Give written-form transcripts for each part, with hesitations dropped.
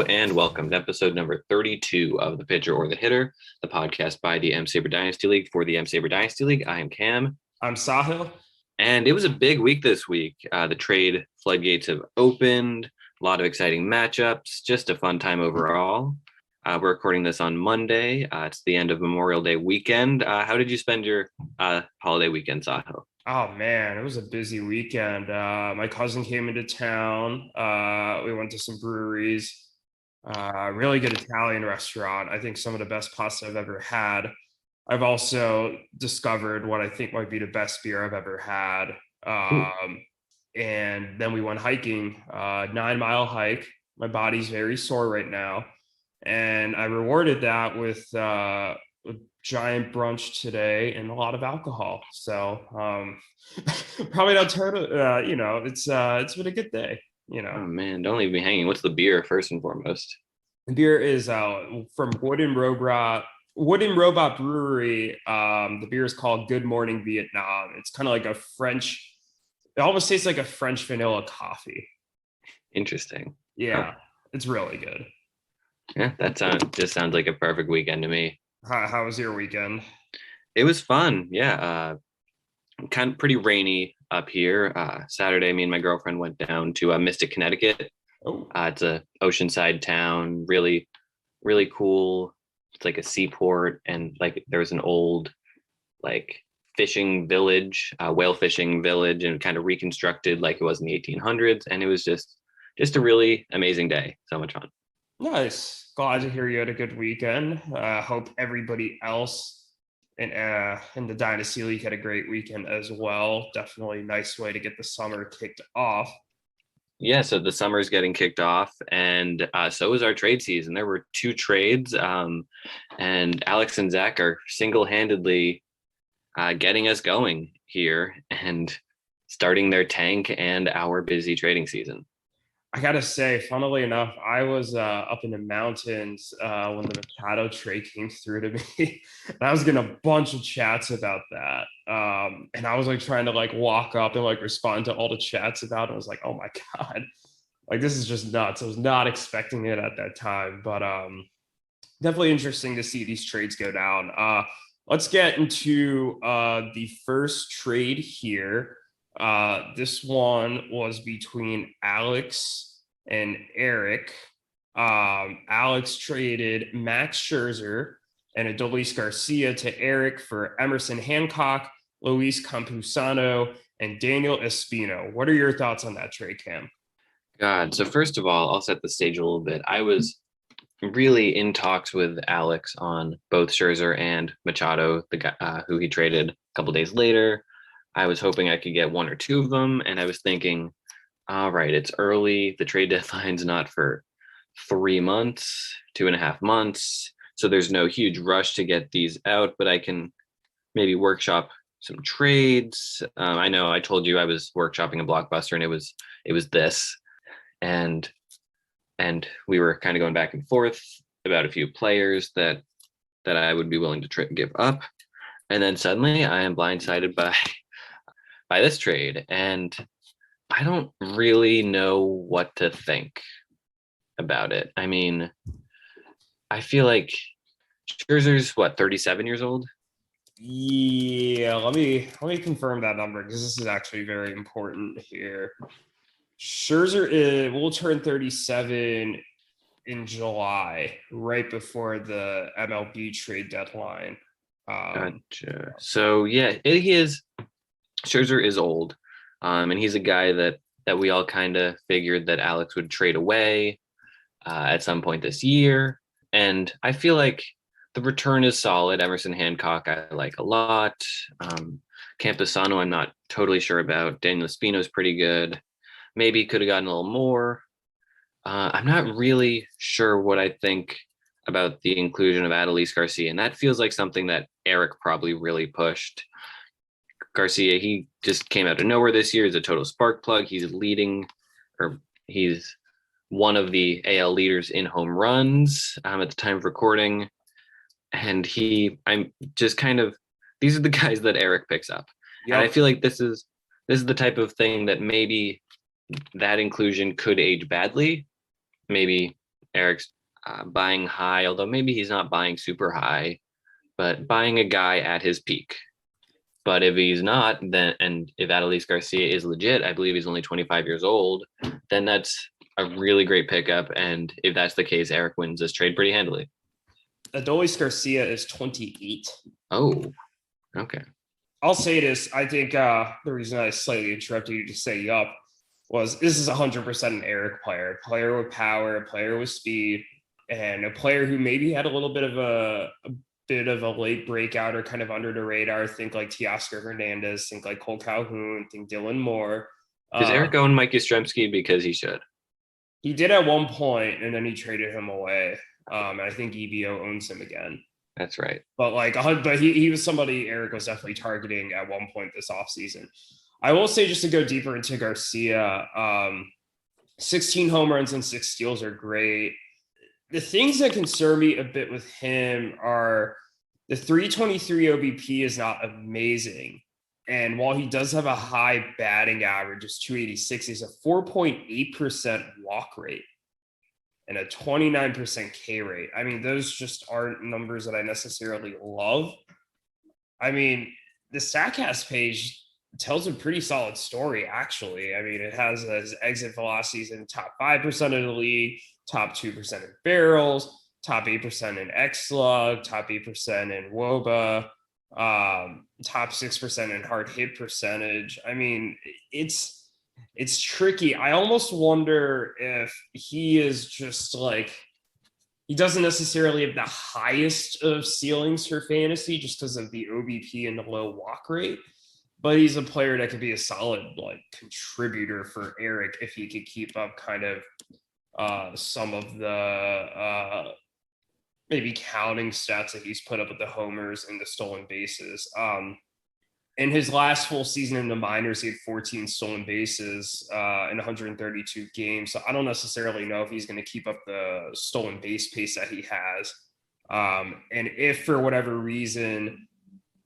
and welcome to episode number 32 of The Pitcher or the Hitter, the podcast by the M-SABR Dynasty League for the M-SABR Dynasty League. I am Cam. I'm Sahil. And it was a big week this week. The trade floodgates have opened, a lot of exciting matchups, just a fun time overall. We're recording this on Monday. It's the end of Memorial Day weekend. How did you spend your holiday weekend, Sahil? Oh, man, it was a busy weekend. My cousin came into town. We went to some breweries. Really good Italian restaurant. I think some of the best pasta I've ever had. I've also discovered what I think might be the best beer I've ever had. And then we went hiking, 9-mile hike. My body's very sore right now. And I rewarded that with a giant brunch today and a lot of alcohol. So probably not turn. It's been a good day. Oh man, don't leave me hanging. What's the beer first and foremost? The beer is from Wooden Robot Brewery. The beer is called Good Morning Vietnam. It's kind of like a French. It almost tastes like a French vanilla coffee. Interesting. Yeah, It's really good. Yeah, that just sounds like a perfect weekend to me. How was your weekend? It was fun. Yeah. Kind of pretty rainy up here. Saturday, me and my girlfriend went down to Mystic, Connecticut. Oh. It's a oceanside town, really, really cool. It's like a seaport, and like there was an old like fishing village, whale fishing village, and kind of reconstructed like it was in the 1800s. And it was just a really amazing day. So much fun. Nice. Glad to hear you had a good weekend. Hope everybody else in the Dynasty League had a great weekend as well. Definitely a nice way to get the summer kicked off. Yeah, so the summer's getting kicked off, and so is our trade season. There were 2 trades, and Alex and Zach are single-handedly getting us going here and starting their tank and our busy trading season. I gotta say, funnily enough, I was up in the mountains when the Machado trade came through to me. And I was getting a bunch of chats about that. And I was like trying to like walk up and like respond to all the chats about it. I was like, oh my God, like this is just nuts. I was not expecting it at that time, but definitely interesting to see these trades go down. Let's get into the first trade here. This one was between Alex and Erik. Alex traded Max Scherzer and Adolis Garcia to Erik for Emerson Hancock, Luis Campusano, and Daniel Espino. What are your thoughts on that trade, Cam? God, so first of all, I'll set the stage a little bit. I was really in talks with Alex on both Scherzer and Machado, the guy who he traded a couple days later. I was hoping I could get 1 or 2 of them, and I was thinking, all right, it's early. The trade deadline's not for 3 months, 2.5 months, so there's no huge rush to get these out, but I can maybe workshop some trades. I know I told you I was workshopping a blockbuster, and it was this, and we were kind of going back and forth about a few players that I would be willing to give up, and then suddenly I am blindsided by this trade, and I don't really know what to think about it. I mean, I feel like Scherzer's 37 years old? Yeah, let me confirm that number because this is actually very important here. Scherzer will turn 37 in July, right before the MLB trade deadline. Gotcha. So yeah, he is. Scherzer is old, and he's a guy that we all kind of figured that Alex would trade away at some point this year. And I feel like the return is solid. Emerson Hancock I like a lot. Campusano I'm not totally sure about. Daniel Espino is pretty good. Maybe could have gotten a little more. I'm not really sure what I think about the inclusion of Adolis Garcia, and that feels like something that Erik probably really pushed. Garcia, he just came out of nowhere this year. He's a total spark plug. He's one of the AL leaders in home runs at the time of recording. And I'm just kind of, these are the guys that Erik picks up. Yep. And I feel like this is the type of thing that maybe that inclusion could age badly. Maybe Eric's buying high, although maybe he's not buying super high, but buying a guy at his peak. But if he's not, then, and if Adolis Garcia is legit, I believe he's only 25 years old, then that's a really great pickup. And if that's the case, Eric wins this trade pretty handily. Adolis Garcia is 28. Oh, okay. I'll say this. I think the reason I slightly interrupted you to say yup was this is 100% an Erik player. A player with power, a player with speed, and a player who maybe had a little bit of a late breakout or kind of under the radar. Think like Teoscar Hernandez, think like Cole Calhoun, think Dylan Moore. Does Erik own Mike Yastrzemski? Because he should. He did at one point, and then he traded him away. And I think EVO owns him again. That's right. But he was somebody Erik was definitely targeting at one point this offseason. I will say, just to go deeper into Garcia, 16 home runs and 6 steals are great. The things that concern me a bit with him are the 323 OBP is not amazing. And while he does have a high batting average, it's 286, he's a 4.8% walk rate and a 29% K rate. I mean, those just aren't numbers that I necessarily love. I mean, the Statcast page tells a pretty solid story, actually. I mean, it has his exit velocities in top 5% of the league, top 2% in barrels, top 8% in X-Slug, top 8% in WOBA, top 6% in hard hit percentage. I mean, it's tricky. I almost wonder if he is just like, he doesn't necessarily have the highest of ceilings for fantasy just because of the OBP and the low walk rate, but he's a player that could be a solid like contributor for Erik if he could keep up kind of some of the maybe counting stats that he's put up with the homers and the stolen bases. In his last full season in the minors, he had 14 stolen bases in 132 games. So I don't necessarily know if he's going to keep up the stolen base pace that he has. And if for whatever reason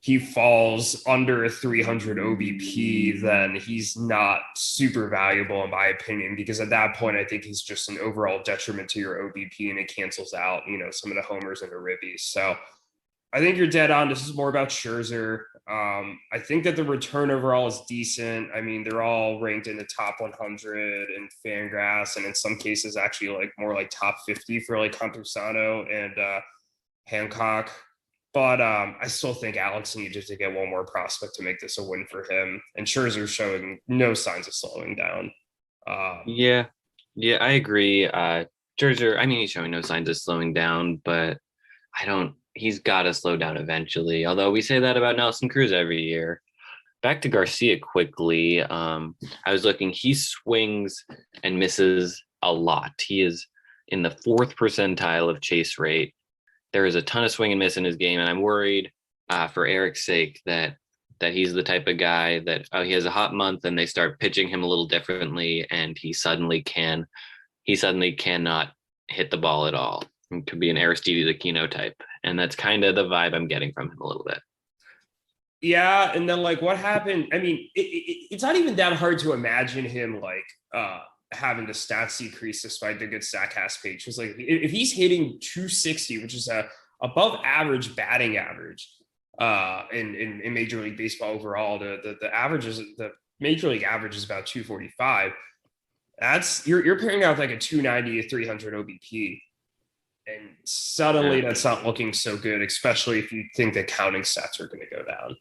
he falls under a 300 OBP, then he's not super valuable in my opinion, because at that point, I think he's just an overall detriment to your OBP and it cancels out, some of the homers and the ribbies. So I think you're dead on. This is more about Scherzer. I think that the return overall is decent. I mean, they're all ranked in the top 100 in Fangraphs, and in some cases actually like more like top 50 for like Campusano and Hancock. But I still think Alex needed to get one more prospect to make this a win for him. And Scherzer's showing no signs of slowing down. Yeah, I agree. Scherzer, I mean, he's showing no signs of slowing down, but he's got to slow down eventually. Although we say that about Nelson Cruz every year. Back to Garcia quickly. I was looking, he swings and misses a lot. He is in the 4th percentile of chase rate. There is a ton of swing and miss in his game, and I'm worried for Erik's sake that he's the type of guy that he has a hot month and they start pitching him a little differently, and he suddenly cannot hit the ball at all. It could be an Aristides Aquino type, and that's kind of the vibe I'm getting from him a little bit. Yeah, and then like what happened? I mean, it's not even that hard to imagine him like having the stats decrease despite the good Statcast page. Because like if he's hitting 260, which is a above average batting average in Major League Baseball overall, the Major League average is about 245. That's you're pairing out with like a 290 to 300 OBP. And suddenly that's not looking so good, especially if you think that counting stats are going to go down.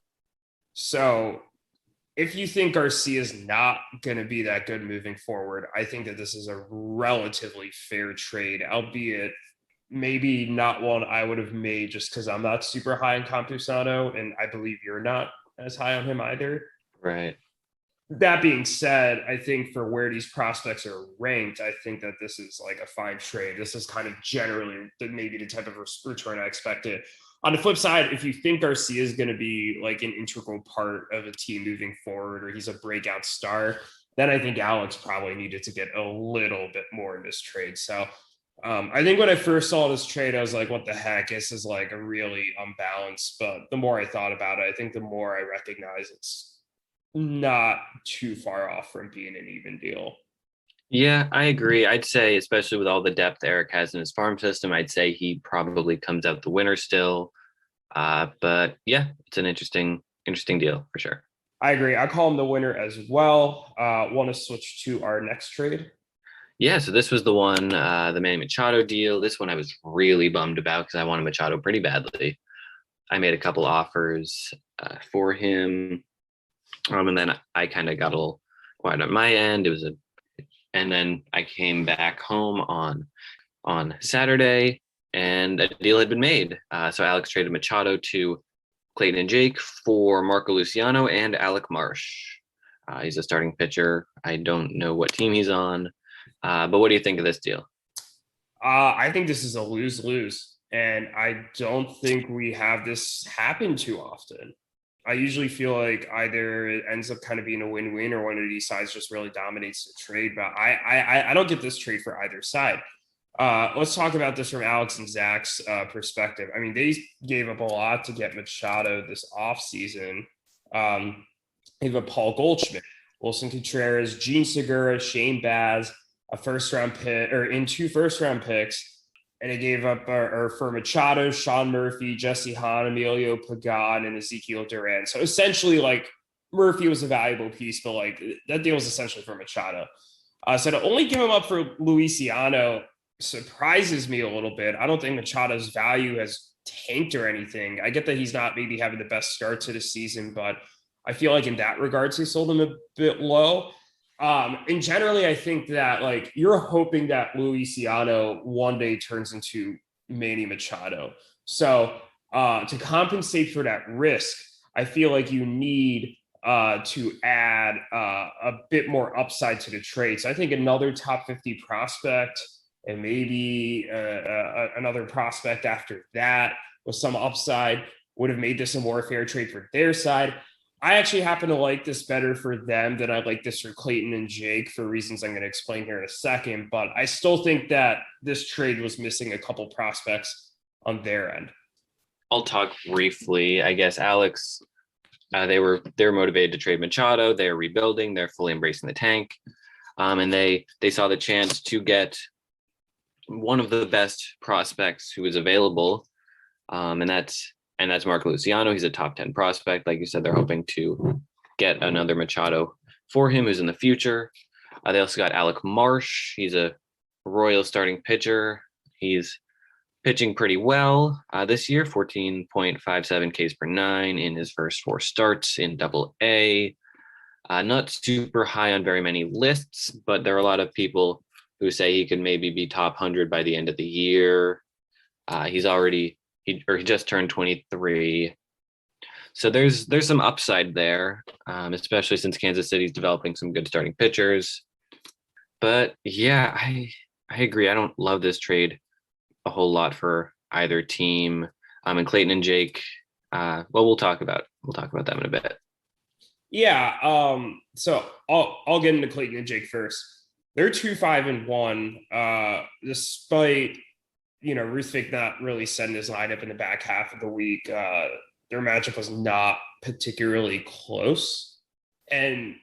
So if you think Garcia is not going to be that good moving forward, I think that this is a relatively fair trade, albeit maybe not one I would have made just because I'm not super high on Campusano, and I believe you're not as high on him either. Right. That being said, I think for where these prospects are ranked, I think that this is like a fine trade. This is kind of generally maybe the type of return I expected. On the flip side, if you think Garcia is going to be like an integral part of a team moving forward, or he's a breakout star, then I think Alex probably needed to get a little bit more in this trade. So I think when I first saw this trade, I was like, what the heck? This is like a really unbalanced. But the more I thought about it, I think the more I recognize it's not too far off from being an even deal. Yeah, I agree. I'd say, especially with all the depth Erik has in his farm system, I'd say he probably comes out the winner still. But yeah, it's an interesting deal for sure. I agree. I call him the winner as well. Want to switch to our next trade? Yeah, so this was the one, the Manny Machado deal. This one I was really bummed about because I wanted Machado pretty badly. I made a couple offers for him, and then I kind of got a little quiet on my end. And then I came back home on Saturday, and a deal had been made. So Alex traded Machado to Clayton and Jake for Marco Luciano and Alec Marsh. He's a starting pitcher. I don't know what team he's on, but what do you think of this deal? I think this is a lose-lose, and I don't think we have this happen too often. I usually feel like either it ends up kind of being a win-win or one of these sides just really dominates the trade. But I don't get this trade for either side. Let's talk about this from Alex and Zach's perspective. I mean, they gave up a lot to get Machado this offseason. They have a Paul Goldschmidt, Wilson Contreras, Gene Segura, Shane Baz, a first round pick or in 2 first-round picks. And they gave up or for Machado, Sean Murphy, Jesse Hahn, Emilio Pagan, and Ezekiel Duran. So essentially, like Murphy was a valuable piece, but like that deal was essentially for Machado. So to only give him up for Luisiano surprises me a little bit. I don't think Machado's value has tanked or anything. I get that he's not maybe having the best start to the season, but I feel like in that regards, they sold him a bit low. And generally, I think that like you're hoping that Luisiano one day turns into Manny Machado. So to compensate for that risk, I feel like you need to add a bit more upside to the trade. So I think another top 50 prospect and maybe another prospect after that with some upside would have made this a more fair trade for their side. I actually happen to like this better for them than I like this for Clayton and Jake for reasons I'm going to explain here in a second. But I still think that this trade was missing a couple prospects on their end. I'll talk briefly. I guess Alex, they're motivated to trade Machado. They're rebuilding. They're fully embracing the tank, and they saw the chance to get one of the best prospects who is available, and that's Marco Luciano. He's a top 10 prospect. Like you said, they're hoping to get another Machado for him who's in the future. They also got Alec Marsh. He's a Royal starting pitcher. He's pitching pretty well this year, 14.57 Ks per nine in his first 4 starts in Double A. Not super high on very many lists, but there are a lot of people who say he could maybe be top 100 by the end of the year. He just turned 23. So there's some upside there, especially since Kansas City's developing some good starting pitchers. But yeah, I agree. I don't love this trade a whole lot for either team. And Clayton and Jake, well, we'll talk about them in a bit. Yeah. So I'll get into Clayton and Jake first. They're 2-5-1, despite Ruthvik not really setting his lineup in the back half of the week. Their matchup was not particularly close, and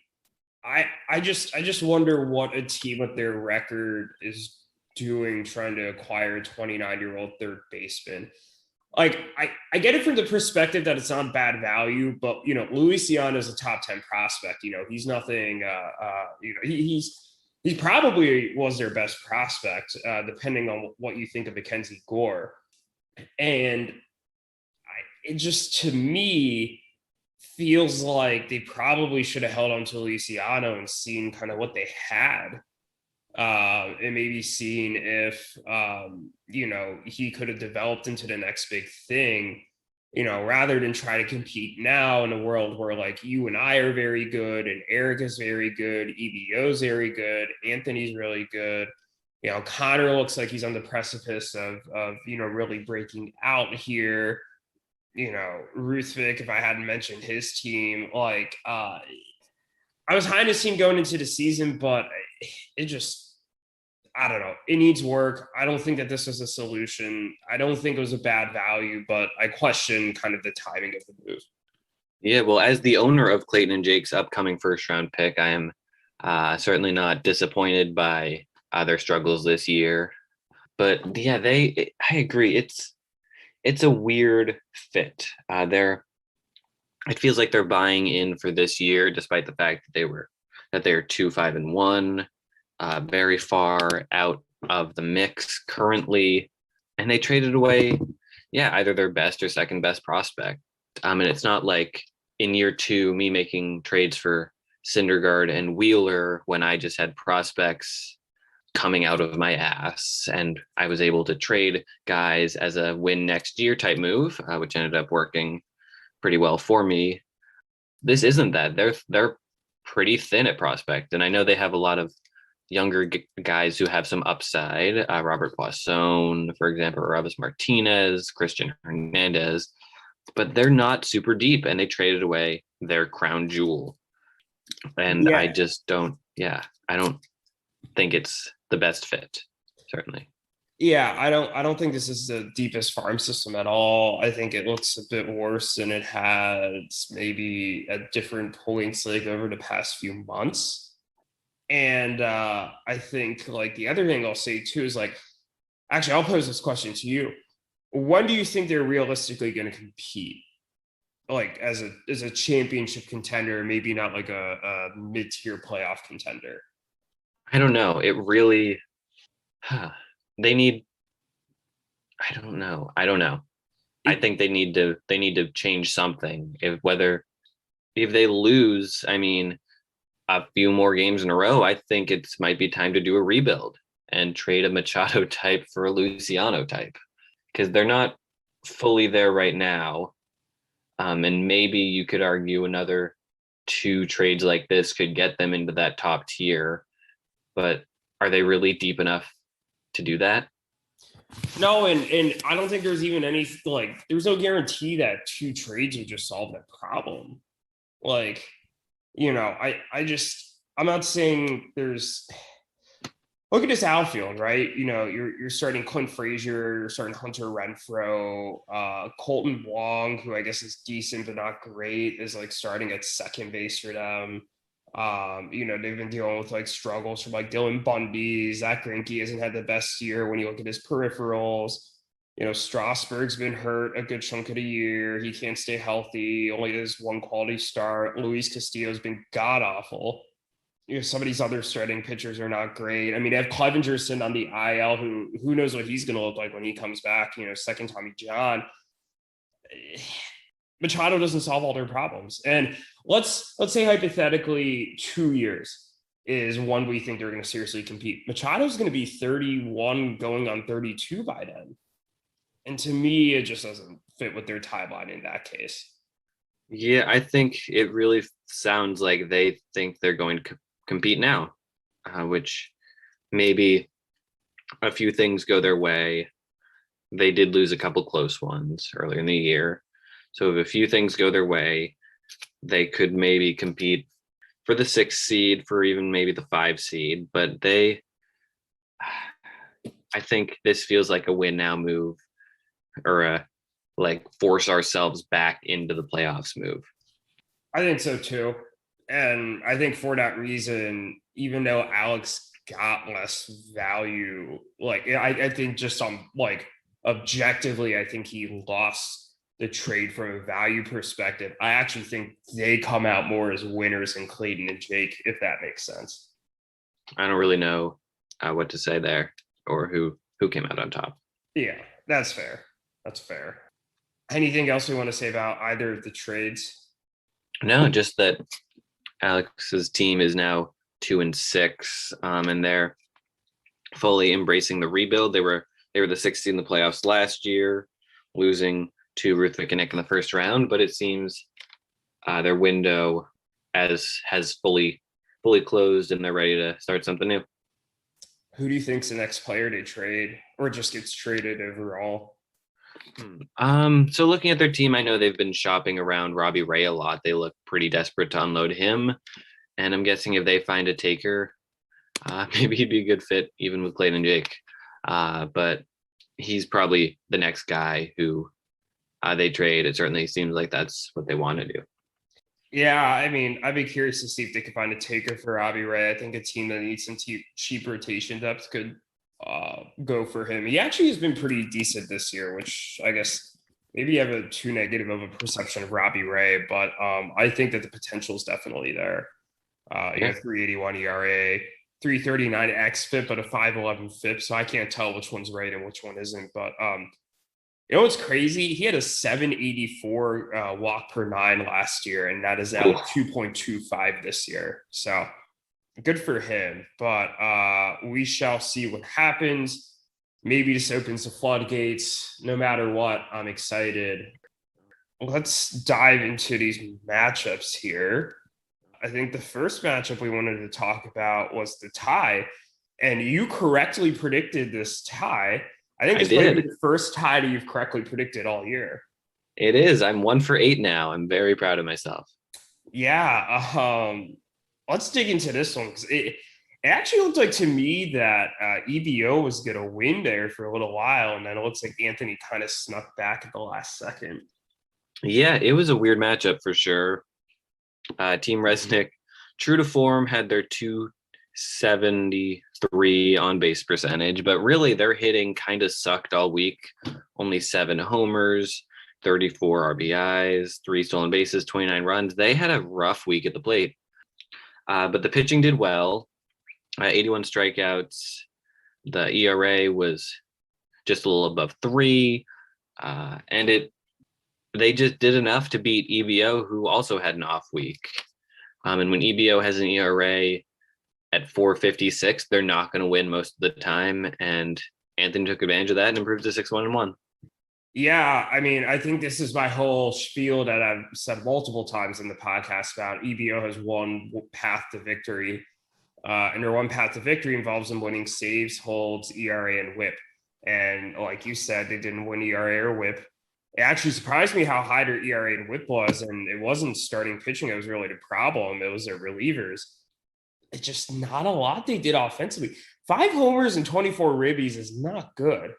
I just wonder what a team with their record is doing trying to acquire a 29-year-old third baseman. Like I get it from the perspective that it's not bad value, but Luisiano is a top 10 prospect. He's nothing. He probably was their best prospect, depending on what you think of Mackenzie Gore. And it just, to me, feels like they probably should have held on to Luciano and seen kind of what they had. And maybe seen if, he could have developed into the next big thing, rather than try to compete now in a world where like you and I are very good and Erik is very good, EBO is very good, Anthony's really good. Conor looks like he's on the precipice of really breaking out here. Ruthvik, if I hadn't mentioned his team, like I was high on his team going into the season, but it just, I don't know. It needs work. I don't think that this was a solution. I don't think it was a bad value, but I question kind of the timing of the move. Yeah, well, as the owner of Clayton and Jake's upcoming first round pick, I am Certainly not disappointed by their struggles this year. But yeah, I agree. It's a weird fit. It feels like they're buying in for this year, despite the fact that they're 2-5-1, very far out of the mix currently, and they traded away, yeah, either their best or second best prospect. And it's not like in year two, me making trades for Syndergaard and Wheeler when I just had prospects coming out of my ass, and I was able to trade guys as a win next year type move, which ended up working pretty well for me. This isn't that. They're pretty thin at prospect, and I know they have a lot of younger guys who have some upside. Robert Poisson, for example, Ravis Martinez, Christian Hernandez, but they're not super deep, and they traded away their crown jewel. And Yeah. I just don't. Yeah, I don't think it's the best fit. Certainly. Yeah, I don't think this is the deepest farm system at all. I think it looks a bit worse than it has maybe at different points like over the past few months. And I think like the other thing I'll say too is like, actually, I'll pose this question to you. When do you think they're realistically going to compete? Like as a championship contender, maybe not like a mid-tier playoff contender. I don't know. It really. They need. I don't know. I don't know. I think they need to change something. If they lose, I mean, a few more games in a row, I think it might be time to do a rebuild and trade a Machado type for a Luciano type, because they're not fully there right now. And maybe you could argue another two trades like this could get them into that top tier, but are they really deep enough to do that? No, and I don't think there's even any like there's no guarantee that two trades would just solve that problem. Like, I'm not saying there's look at this outfield, right? You're starting Clint Frazier, you're starting Hunter Renfroe, Colton Wong, who I guess is decent but not great, is like starting at second base for them. They've been dealing with like struggles from like Dylan Bundy. Zach Greinke hasn't had the best year when you look at his peripherals. Strasburg's been hurt a good chunk of the year. He can't stay healthy. Only does one quality start. Luis Castillo's been god awful. Some of these other starting pitchers are not great. I mean, they have Clevenger sitting on the IL, who knows what he's going to look like when he comes back. Second Tommy John. Machado doesn't solve all their problems. And let's say hypothetically 2 years is one we think they're going to seriously compete. Machado's going to be 31 going on 32 by then. And to me, it just doesn't fit with their timeline in that case. Yeah, I think it really sounds like they think they're going to compete now, which maybe a few things go their way. They did lose a couple close ones earlier in the year. So if a few things go their way, they could maybe compete for the 6th seed, for even maybe the 5 seed. But I think this feels like a win now move, or a like force ourselves back into the playoffs move. I think so too. And I think for that reason, even though Alex got less value, like I think just on like objectively, I think he lost the trade from a value perspective. I actually think they come out more as winners than Clayton and Jake, if that makes sense. I don't really know what to say there, or who came out on top. Yeah, that's fair. That's fair. Anything else we want to say about either of the trades? No, just that Alex's team is now 2-6, and they're fully embracing the rebuild. They were the 6th in the playoffs last year, losing to Ruthvik and Erik in the first round, but it seems their window has fully closed, and they're ready to start something new. Who do you think's the next player to trade, or just gets traded overall? So looking at their team, I know they've been shopping around Robbie Ray a lot. They look pretty desperate to unload him, and I'm guessing if they find a taker, maybe he'd be a good fit even with Clayton and Jake. But he's probably the next guy who they trade. It certainly seems like that's what they want to do. Yeah, I mean, I'd be curious to see if they could find a taker for Robbie Ray. I think a team that needs some cheap rotation depth could go for him. He actually has been pretty decent this year, which I guess maybe you have a too negative of a perception of Robbie Ray, but I think that the potential is definitely there. You Yeah. have 381 ERA, 339 xFIP, but a 511 FIP, so I can't tell which one's right and which one isn't. But you know what's crazy? He had a 784 walk per nine last year, and that is at Ooh. 2.25 this year. So good for him. But we shall see what happens. Maybe this opens the floodgates. No matter what, I'm excited. Let's dive into these matchups here. I think the first matchup we wanted to talk about was the tie. And you correctly predicted this tie. I think I this might be did. the first tie that you've correctly predicted all year. It is. I'm 1 for 8 now. I'm very proud of myself. Yeah. Let's dig into this one because it actually looked like to me that EBO was going to win there for a little while. And then it looks like Anthony kind of snuck back at the last second. Yeah, it was a weird matchup for sure. Team Resnick, true to form, had their 273 on base percentage, but really their hitting kind of sucked all week. Only 7 homers, 34 RBIs, 3 stolen bases, 29 runs. They had a rough week at the plate. But the pitching did well. 81 strikeouts. The ERA was just a little above 3. And they just did enough to beat EBO, who also had an off week. And when EBO has an ERA at 4.56, they're not going to win most of the time. And Anthony took advantage of that and improved to 6-1-1. Yeah, I mean, I think this is my whole spiel that I've said multiple times in the podcast about EBO has one path to victory. And their one path to victory involves them winning saves, holds, ERA, and whip. And like you said, they didn't win ERA or whip. It actually surprised me how high their ERA and whip was. And it wasn't starting pitching that was really the problem. It was their relievers. It's just not a lot they did offensively. 5 homers and 24 ribbies is not good,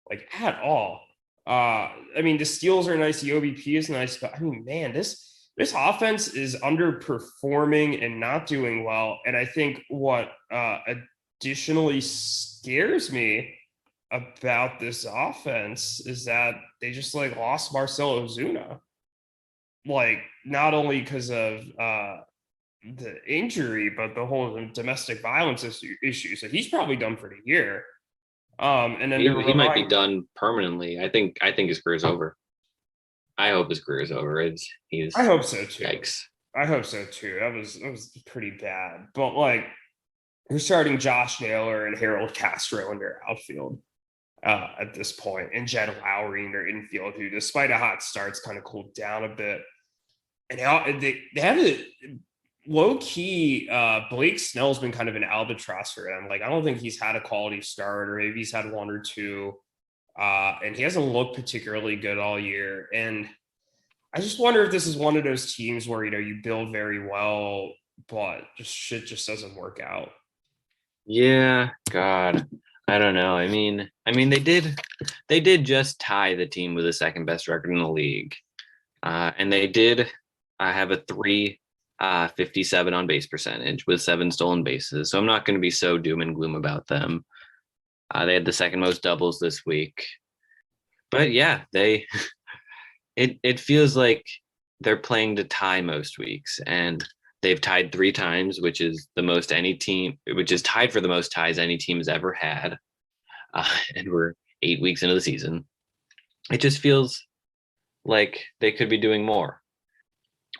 like at all. I mean, the steals are nice. The OBP is nice. But I mean, man, this offense is underperforming and not doing well. And I think what additionally scares me about this offense is that they just like lost Marcelo Ozuna. Like not only because of the injury, but the whole domestic violence issue. So he's probably done for the year. And then He might be done permanently. I think his career is over. I hope his career is over. I hope so too. Yikes. I hope so too. That was pretty bad. But like we're starting Josh Naylor and Harold Castro in their outfield at this point, and Jed Lowry in their infield, who despite a hot start's kind of cooled down a bit. And they have a low key. Blake Snell's been kind of an albatross for them. Like I don't think he's had a quality start, or maybe he's had 1 or 2. And he hasn't looked particularly good all year. And I just wonder if this is one of those teams where, you know, you build very well, but just shit just doesn't work out. Yeah, God, I don't know. I mean, they did just tie the team with the second best record in the league, and they did have a 357 on base percentage with 7 stolen bases. So I'm not going to be so doom and gloom about them. They had the second most doubles this week, but yeah, it feels like they're playing to tie most weeks, and they've tied 3 times, which is tied for the most ties any team has ever had. And we're 8 weeks into the season. It just feels like they could be doing more.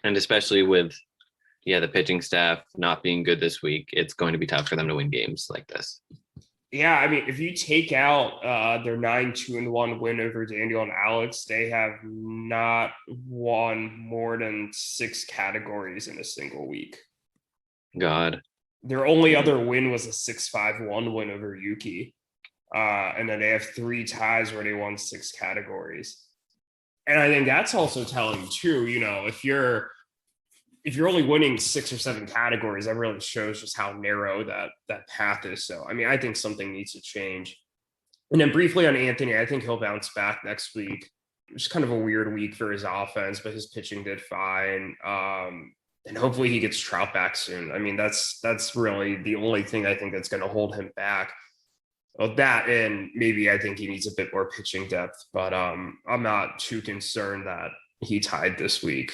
And especially with, the pitching staff not being good this week, it's going to be tough for them to win games like this. Yeah, I mean, if you take out their 9-2-1 win over Daniel and Alex, they have not won more than 6 categories in a single week. God. Their only other win was a 6-5-1 win over Yuki. And then they have 3 ties where they won 6 categories. And I think that's also telling too, you know, if you're only winning 6 or 7 categories, that really shows just how narrow that path is. So, I mean, I think something needs to change. And then briefly on Anthony, I think he'll bounce back next week. was kind of a weird week for his offense, but his pitching did fine. And hopefully he gets Trout back soon. I mean, that's really the only thing I think that's going to hold him back. Well, that, and maybe I think he needs a bit more pitching depth, but I'm not too concerned that he tied this week.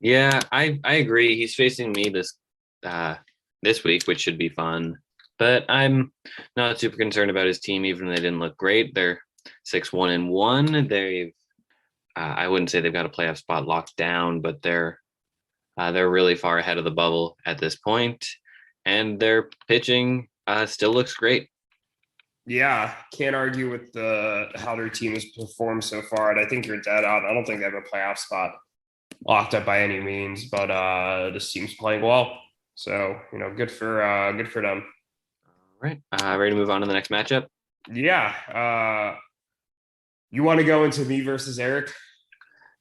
Yeah, I agree. He's facing me this week, which should be fun. But I'm not super concerned about his team, even though they didn't look great. They're 6-1-1. They've I wouldn't say they've got a playoff spot locked down, but they're really far ahead of the bubble at this point, and their pitching still looks great. Yeah, can't argue with how their team has performed so far. And I think you're dead on. I don't think they have a playoff spot locked up by any means, but this team's playing well. So, good for them. All right. Ready to move on to the next matchup? Yeah. You want to go into me versus Erik?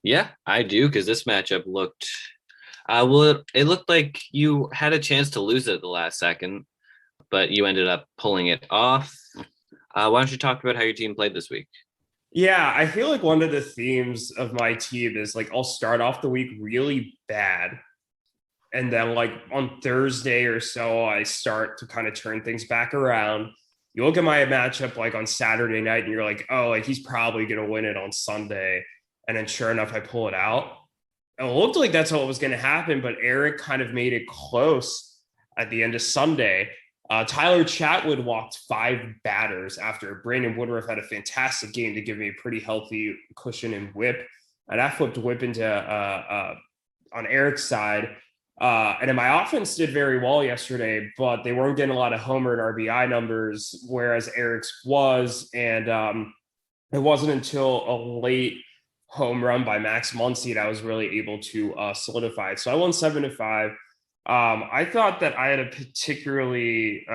Yeah, I do, because this matchup looked well, it looked like you had a chance to lose it at the last second, but you ended up pulling it off. Why don't you talk about how your team played this week? Yeah, I feel like one of the themes of my team is like I'll start off the week really bad. And then like on Thursday or so, I start to kind of turn things back around. You look at my matchup like on Saturday night and you're like, oh, like he's probably going to win it on Sunday. And then sure enough, I pull it out. It looked like that's what was going to happen, but Erik kind of made it close at the end of Sunday. Tyler Chatwood walked 5 batters after Brandon Woodruff had a fantastic game to give me a pretty healthy cushion and whip. And I flipped whip into on Erik's side. And then my offense did very well yesterday, but they weren't getting a lot of homer and RBI numbers, whereas Erik's was. And it wasn't until a late home run by Max Muncy that I was really able to solidify it. So I won 7-5. I thought that I had a particularly,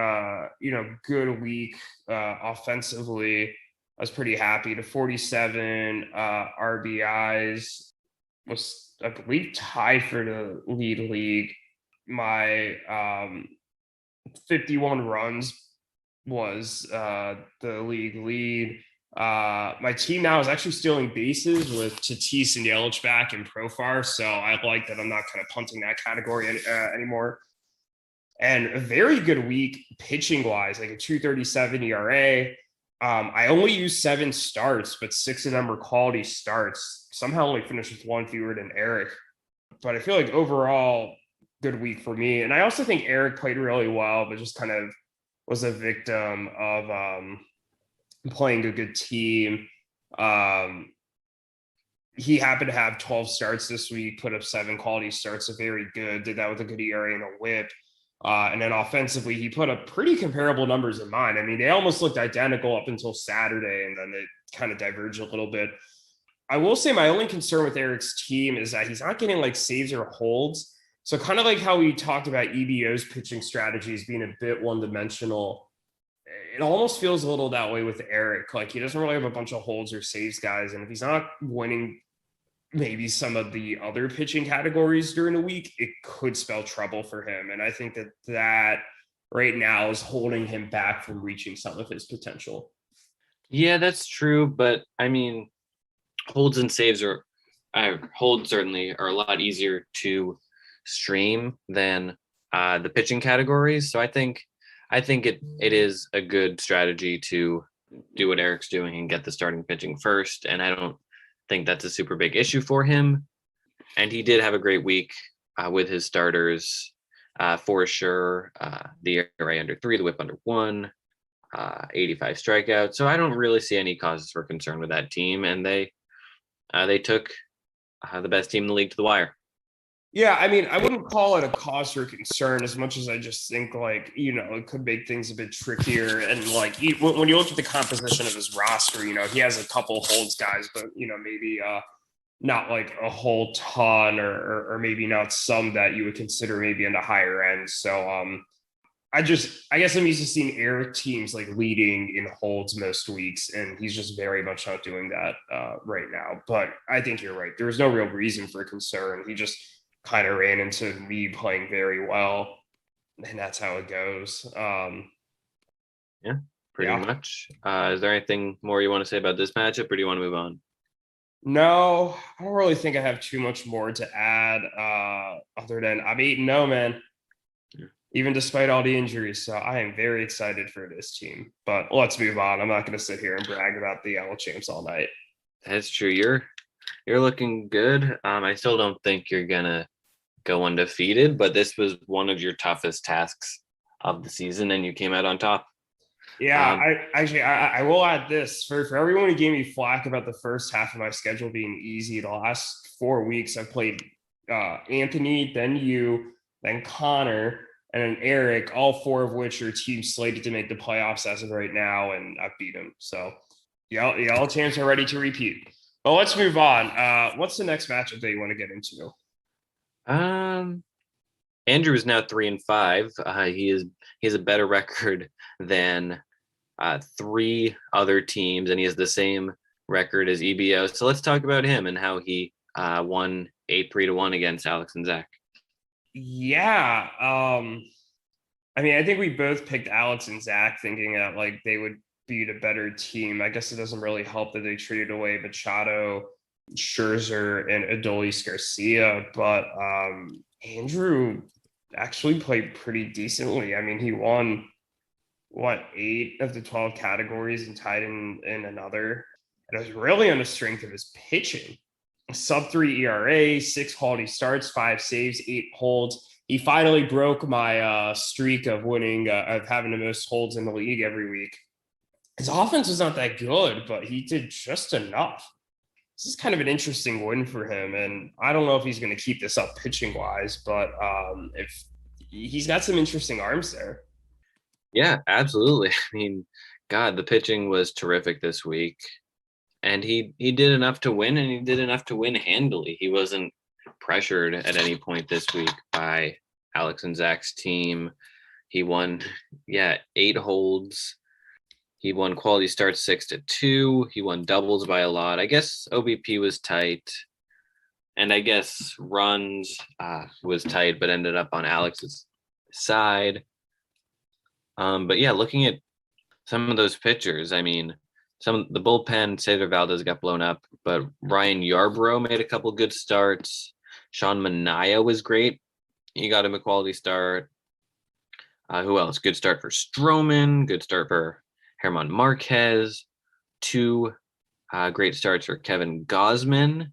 good week offensively. I was pretty happy. The 47 RBIs was, I believe, tied for the league. My 51 runs was the league lead. My team now is actually stealing bases with Tatis and Yelich back in Profar, so I like that I'm not kind of punting that category anymore. And a very good week pitching wise, like a 2.37 ERA. I only used 7 starts, but 6 of them were quality starts. Somehow only finished with 1 fewer than Erik. But I feel like overall, good week for me. And I also think Erik played really well, but just kind of was a victim of playing a good team. He happened to have 12 starts this week, put up 7 quality starts, so very good. Did that with a good ERA and a whip. And then offensively, he put up pretty comparable numbers in mine. I mean, they almost looked identical up until Saturday, and then it kind of diverged a little bit. I will say my only concern with Erik's team is that he's not getting like saves or holds. So kind of like how we talked about EBO's pitching strategies being a bit one-dimensional, it almost feels a little that way with Erik. Like he doesn't really have a bunch of holds or saves guys. And if he's not winning maybe some of the other pitching categories during the week, it could spell trouble for him. And I think that right now is holding him back from reaching some of his potential. Yeah, that's true. But I mean, holds and saves holds certainly are a lot easier to stream than the pitching categories. So I think it is a good strategy to do what Erik's doing and get the starting pitching first. And I don't think that's a super big issue for him. And he did have a great week with his starters for sure. The ERA under 3, the whip under 1, 85 strikeouts. So I don't really see any causes for concern with that team. And they took the best team in the league to the wire. Yeah, I mean, I wouldn't call it a cause for concern as much as I just think, like, it could make things a bit trickier. And, like, when you look at the composition of his roster, he has a couple holds guys, but, maybe not like a whole ton or maybe not some that you would consider maybe in the higher end. So I guess I'm used to seeing Erik teams, like, leading in holds most weeks, and he's just very much not doing that right now. But I think you're right. There's no real reason for concern. He just kind of ran into me playing very well, and that's how it goes. Pretty much. Is there anything more you want to say about this matchup, or do you want to move on? No, I don't really think I have too much more to add other than I'm 8-0, man, even despite all the injuries. So I am very excited for this team. But let's move on. I'm not going to sit here and brag about the L champs all night. That's true. You're looking good. I still don't think you're gonna go undefeated, but this was one of your toughest tasks of the season, and you came out on top. Yeah, Um, I will add this for everyone who gave me flack about the first half of my schedule being easy. The last 4 weeks, I played Anthony, then you, then Connor, and then Erik. All four of which are teams slated to make the playoffs as of right now, and I beat them. So, yeah, all champs are ready to repeat. But let's move on. What's the next matchup that you want to get into? um, Andrew is now 3-5. He has a better record than three other teams, and he has the same record as EBO. So let's talk about him and how he won 8-3-1 against Alex and Zach. Yeah. I mean, I think we both picked Alex and Zach thinking that like they would beat a better team. I guess it doesn't really help that they traded away Machado, Scherzer, and Adolis Garcia, but Andrew actually played pretty decently. I mean, he won what 8 of the 12 categories and tied in another. And it was really on the strength of his pitching. Sub 3 ERA, 6 quality starts, 5 saves, 8 holds. He finally broke my streak of winning, of having the most holds in the league every week. His offense was not that good, but he did just enough. This is kind of an interesting win for him, and I don't know if he's going to keep this up pitching wise, but if he's got some interesting arms there. Yeah, absolutely. I mean, God, the pitching was terrific this week, and he did enough to win, and he did enough to win handily. He wasn't pressured at any point this week by Alex and Zach's team. He won, yeah, 8 holds. He won quality starts 6-2. He won doubles by a lot. I guess OBP was tight, and I guess runs was tight, but ended up on Alex's side. But yeah, looking at some of those pitchers, I mean, the bullpen, Cesar Valdez got blown up, but Ryan Yarbrough made a couple good starts. Sean Manaea was great. He got him a quality start. Who else? Good start for Stroman. Good start for Herman Marquez. 2 great starts for Kevin Gausman.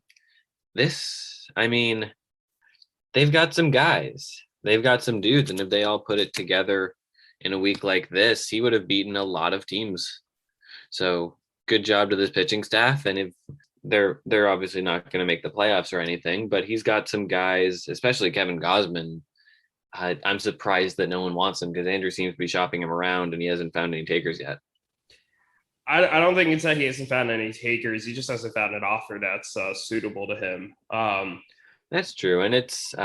I mean, they've got some guys. They've got some dudes, and if they all put it together in a week like this, he would have beaten a lot of teams. So good job to this pitching staff. And if they're obviously not going to make the playoffs or anything, but he's got some guys, especially Kevin Gausman. I'm surprised that no one wants him because Andrew seems to be shopping him around and he hasn't found any takers yet. I don't think it's that he hasn't found any takers. He just hasn't found an offer that's suitable to him. That's true. And it's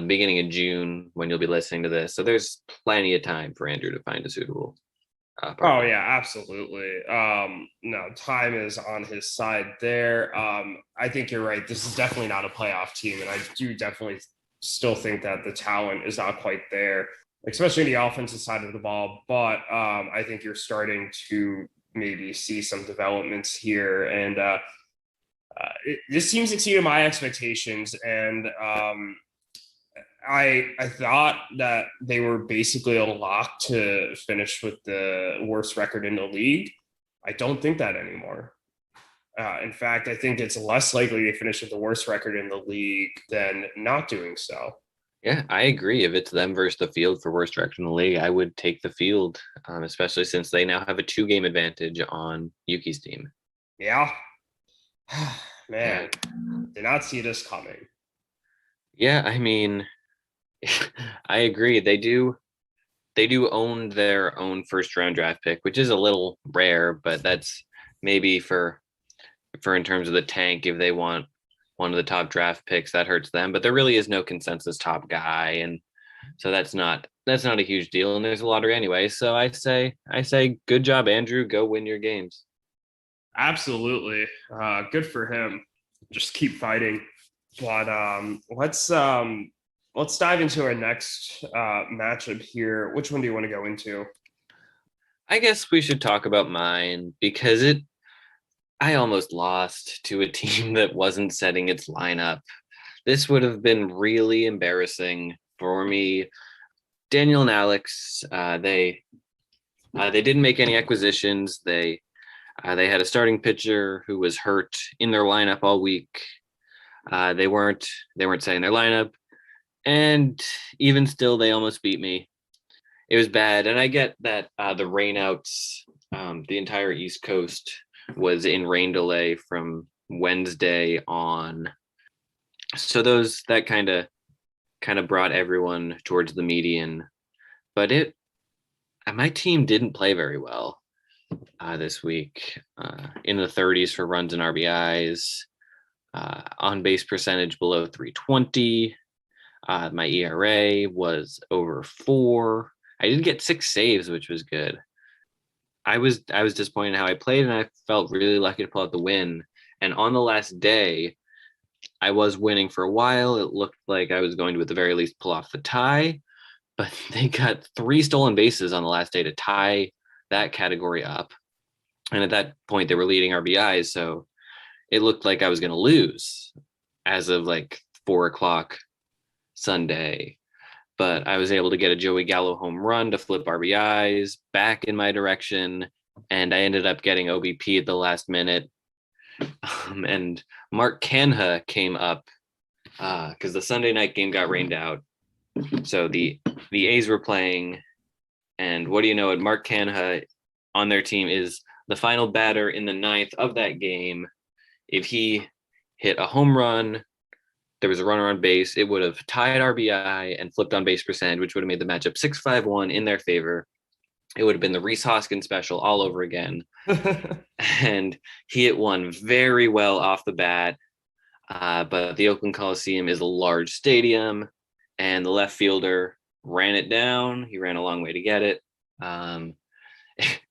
beginning of June when you'll be listening to this. So there's plenty of time for Andrew to find a suitable Oh partner. yeah, absolutely. No, time is on his side there. I think you're right. This is definitely not a playoff team, and I do definitely still think that the talent is not quite there, especially in the offensive side of the ball. But I think you're starting to maybe see some developments here, and this team's exceeded my expectations. And I thought that they were basically a lock to finish with the worst record in the league. I don't think that anymore. In fact, I think it's less likely they finish with the worst record in the league than not doing so. Yeah, I agree. If it's them versus the field for worst record in the league, I would take the field, especially since they now have a 2-game advantage on Yuki's team. Yeah, Yeah. man, did not see this coming. Yeah, I mean, I agree. They do own their own first round draft pick, which is a little rare, but that's maybe for in terms of the tank, if they want one of the top draft picks, that hurts them. But there really is no consensus top guy, and so that's not a huge deal. And there's a lottery anyway. So I say good job, Andrew. Go win your games. Absolutely, good for him. Just keep fighting. But let's dive into our next matchup here. Which one do you want to go into? I guess we should talk about mine because I almost lost to a team that wasn't setting its lineup. This would have been really embarrassing for me. Daniel and Alex, they didn't make any acquisitions. They had a starting pitcher who was hurt in their lineup all week. They weren't setting their lineup, and even still, they almost beat me. It was bad, and I get that the rainouts, the entire East Coast was in rain delay from Wednesday on, so those that kind of brought everyone towards the median. But it my team didn't play very well this week. In the 30s for runs and RBIs, on base percentage below 320. My ERA was over 4. I did get 6 saves, which was good. I was disappointed in how I played, and I felt really lucky to pull out the win. And on the last day, I was winning for a while. It looked like I was going to, at the very least, pull off the tie, but they got 3 stolen bases on the last day to tie that category up. And at that point, they were leading RBIs, so it looked like I was going to lose as of like 4 o'clock Sunday. But I was able to get a Joey Gallo home run to flip RBIs back in my direction, and I ended up getting OBP at the last minute. And Mark Canha came up because the Sunday night game got rained out. So the A's were playing, and what do you know? Mark Canha on their team is the final batter in the 9th of that game. If he hit a home run, there was a runner on base, it would have tied RBI and flipped on base percentage, which would have made the matchup 6-5-1 in their favor. It would have been the Rhys Hoskins special all over again. And he hit one very well off the bat. But the Oakland Coliseum is a large stadium, and the left fielder ran it down. He ran a long way to get it.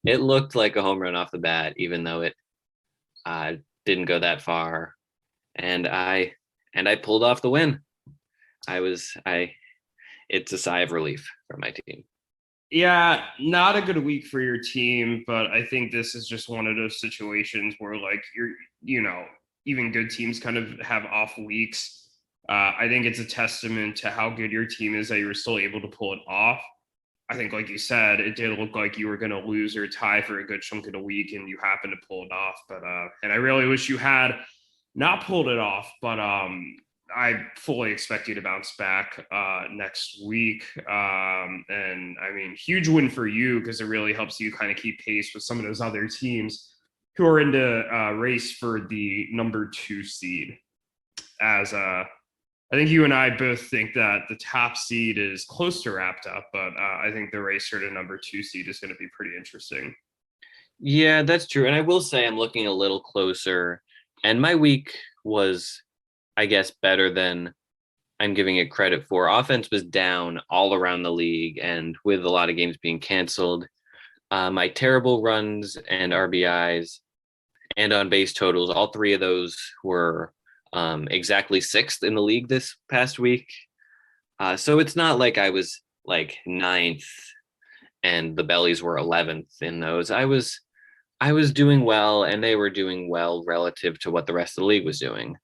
It looked like a home run off the bat, even though it didn't go that far. And I pulled off the win. It's a sigh of relief for my team. Yeah, not a good week for your team, but I think this is just one of those situations where like even good teams kind of have off weeks. I think it's a testament to how good your team is that you were still able to pull it off. I think, like you said, it did look like you were going to lose or tie for a good chunk of the week, and you happened to pull it off. But and I really wish you had not pulled it off, but I fully expect you to bounce back next week. And I mean, huge win for you because it really helps you kind of keep pace with some of those other teams who are in the race for the number 2 seed. As I think you and I both think that the top seed is close to wrapped up, but I think the race for the number 2 seed is going to be pretty interesting. Yeah, that's true. And I will say I'm looking a little closer, and my week was, I guess, better than I'm giving it credit for. Offense was down all around the league, and with a lot of games being canceled, my terrible runs and RBIs and on base totals, all 3 of those were exactly 6th in the league this past week. So it's not like I was like 9th and the bellies were 11th in those. I was doing well, and they were doing well relative to what the rest of the league was doing.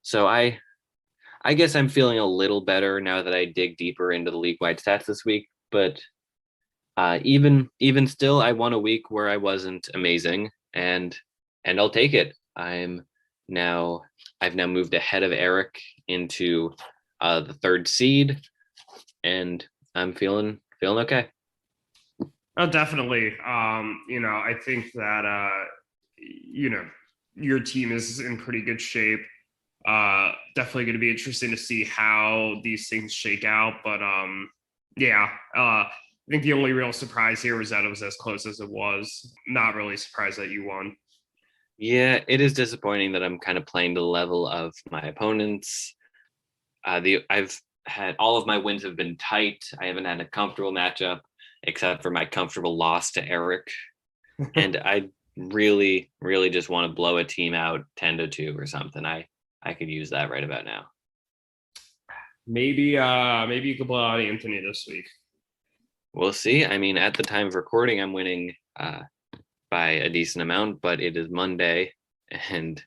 So I guess I'm feeling a little better now that I dig deeper into the league-wide stats this week. But even still, I won a week where I wasn't amazing, and I'll take it. I've now moved ahead of Erik into the 3rd seed, and I'm feeling okay. Oh, definitely. I think that your team is in pretty good shape. Definitely going to be interesting to see how these things shake out. But I think the only real surprise here was that it was as close as it was. Not really surprised that you won. Yeah, it is disappointing that I'm kind of playing to the level of my opponents. I've had all of my wins have been tight. I haven't had a comfortable matchup except for my comfortable loss to Erik. And I really, really just want to blow a team out 10-2 or something. I could use that right about now. Maybe you could blow out Anthony this week. We'll see. I mean, at the time of recording, I'm winning by a decent amount, but it is Monday, and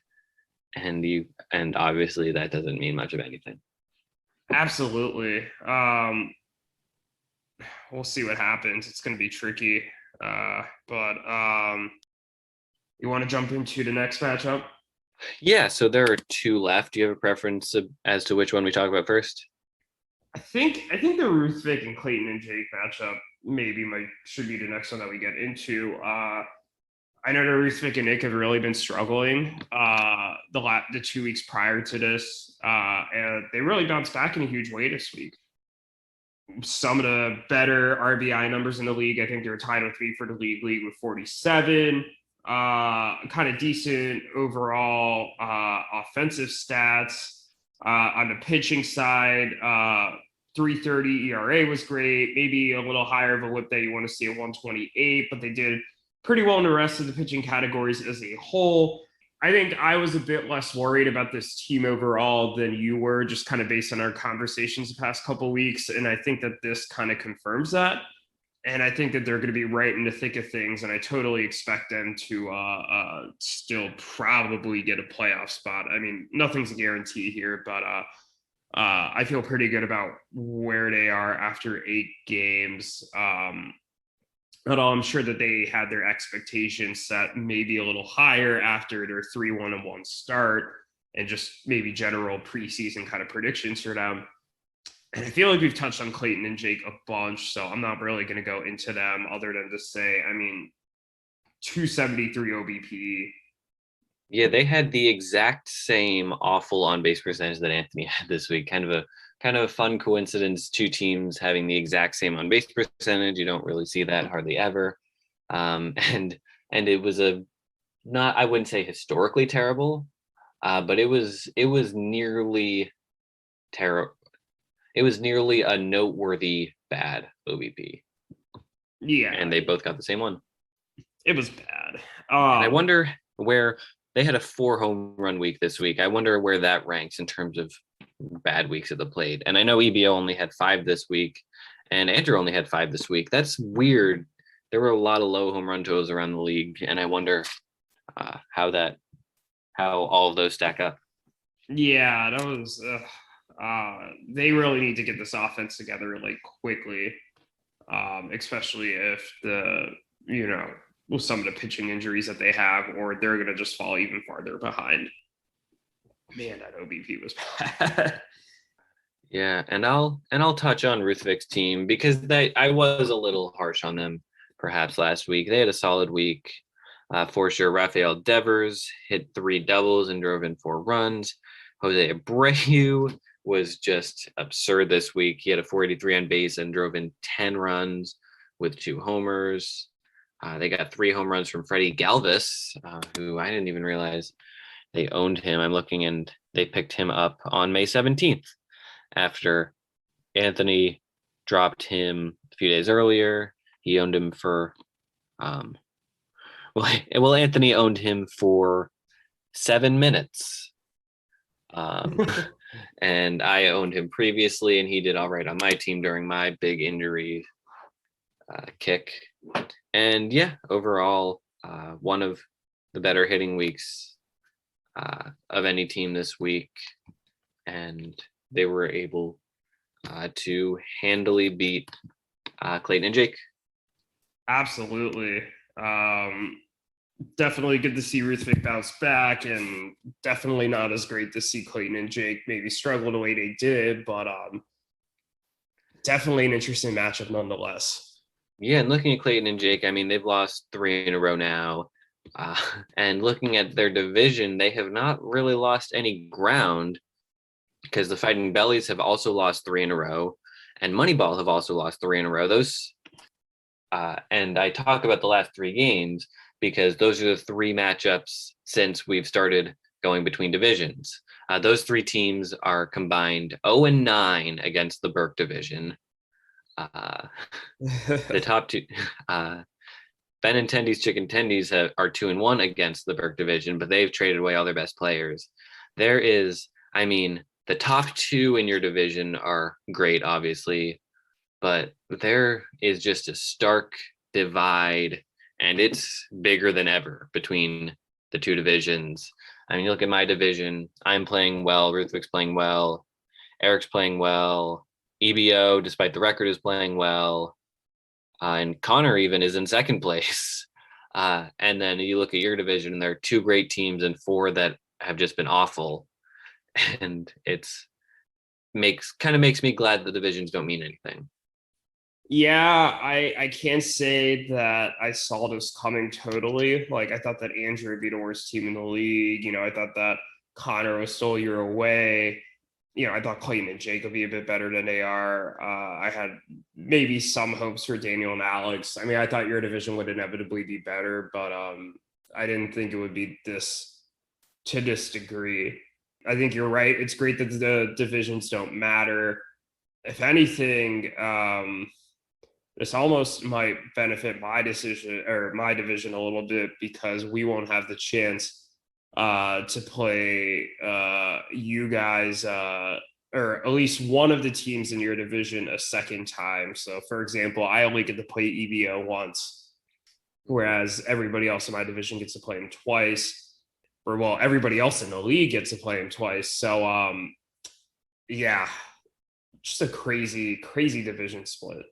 and obviously that doesn't mean much of anything. Absolutely. We'll see what happens. It's going to be tricky. But you want to jump into the next matchup? Yeah, so there are two left. Do you have a preference as to which one we talk about first? I think the Ruthvik and Clayton and Jake matchup should be the next one that we get into. I know the Ruthvik and Nick have really been struggling the 2 weeks prior to this, and they really bounced back in a huge way this week. Some of the better RBI numbers in the league. I think they were tied with three for the league with 47. Kind of decent overall offensive stats. On the pitching side, 3.30 ERA was great. Maybe a little higher of a whip that you want to see at 128, but they did pretty well in the rest of the pitching categories as a whole. I think I was a bit less worried about this team overall than you were, just kind of based on our conversations the past couple of weeks. And I think that this kind of confirms that. And I think that they're going to be right in the thick of things. And I totally expect them to still probably get a playoff spot. I mean, nothing's a guarantee here, but I feel pretty good about where they are after 8 games. Although I'm sure that they had their expectations set maybe a little higher after their 3-1-1 start and just maybe general preseason kind of predictions for them. And I feel like we've touched on Clayton and Jake a bunch, so I'm not really going to go into them other than to say, I mean, 273 OBP. Yeah, they had the exact same awful on-base percentage that Anthony had this week. Kind of a fun coincidence. Two teams having the exact same on-base percentage. You don't really see that hardly ever. And it was I wouldn't say historically terrible, but it was nearly terrible. It was nearly a noteworthy bad OBP. Yeah, and they both got the same one. It was bad. And I wonder where they had a 4 home run week this week. I wonder where that ranks in terms of bad weeks at the plate. And I know EBO only had 5 this week, and Andrew only had 5 this week. That's weird. There were a lot of low home run totals around the league, and I wonder how all of those stack up. Yeah, that was. They really need to get this offense together like quickly, especially if with some of the pitching injuries that they have, or they're going to just fall even farther behind. Man, that OBP was bad. Yeah, and I'll touch on Ruthvik's team because I was a little harsh on them perhaps last week. They had a solid week for sure. Rafael Devers hit 3 doubles and drove in 4 runs. Jose Abreu was just absurd this week. He had a 483 on base and drove in 10 runs with 2 homers. They got 3 home runs from Freddie Galvis, who I didn't even realize they owned him. I'm looking, and they picked him up on May 17th after Anthony dropped him a few days earlier. He owned him for, Anthony owned him for 7 minutes. And I owned him previously, and he did all right on my team during my big injury kick. And yeah, overall, one of the better hitting weeks of any team this week. And they were able to handily beat Clayton and Jake. Absolutely. Definitely good to see Ruthvik bounce back, and definitely not as great to see Clayton and Jake maybe struggle the way they did, but definitely an interesting matchup nonetheless. Yeah, and looking at Clayton and Jake, I mean, they've lost 3 in a row now. And looking at their division, they have not really lost any ground because the Fighting Bellies have also lost 3 in a row, and Moneyball have also lost 3 in a row. And I talk about the last 3 games because those are the 3 matchups since we've started going between divisions. Those 3 teams are combined 0-9 against the Burke division. The top 2, Benintendis, Chickentendies are 2-1 against the Burke division, but they've traded away all their best players. The top 2 in your division are great, obviously, but there is just a stark divide, and it's bigger than ever between the two divisions. I mean, you look at my division, I'm playing well, Ruthvik's playing well, Erik's playing well, EBO, despite the record, is playing well, and Conor even is in second place. And then you look at your division, and there are two great teams and four that have just been awful. And makes me glad the divisions don't mean anything. Yeah, I can't say that I saw this coming totally. Like, I thought that Andrew would be the worst team in the league. You know, I thought that Conor was still a year away. You know, I thought Clayton and Jake would be a bit better than they are. I had maybe some hopes for Daniel and Alex. I mean, I thought your division would inevitably be better, but I didn't think it would be to this degree. I think you're right. It's great that the divisions don't matter. If anything, this almost might benefit my decision or my division a little bit because we won't have the chance to play you guys or at least one of the teams in your division a second time. So, for example, I only get to play EBO once, whereas everybody else in my division gets to play him twice. Or, well, everybody else in the league gets to play him twice. So, yeah, just a crazy division split.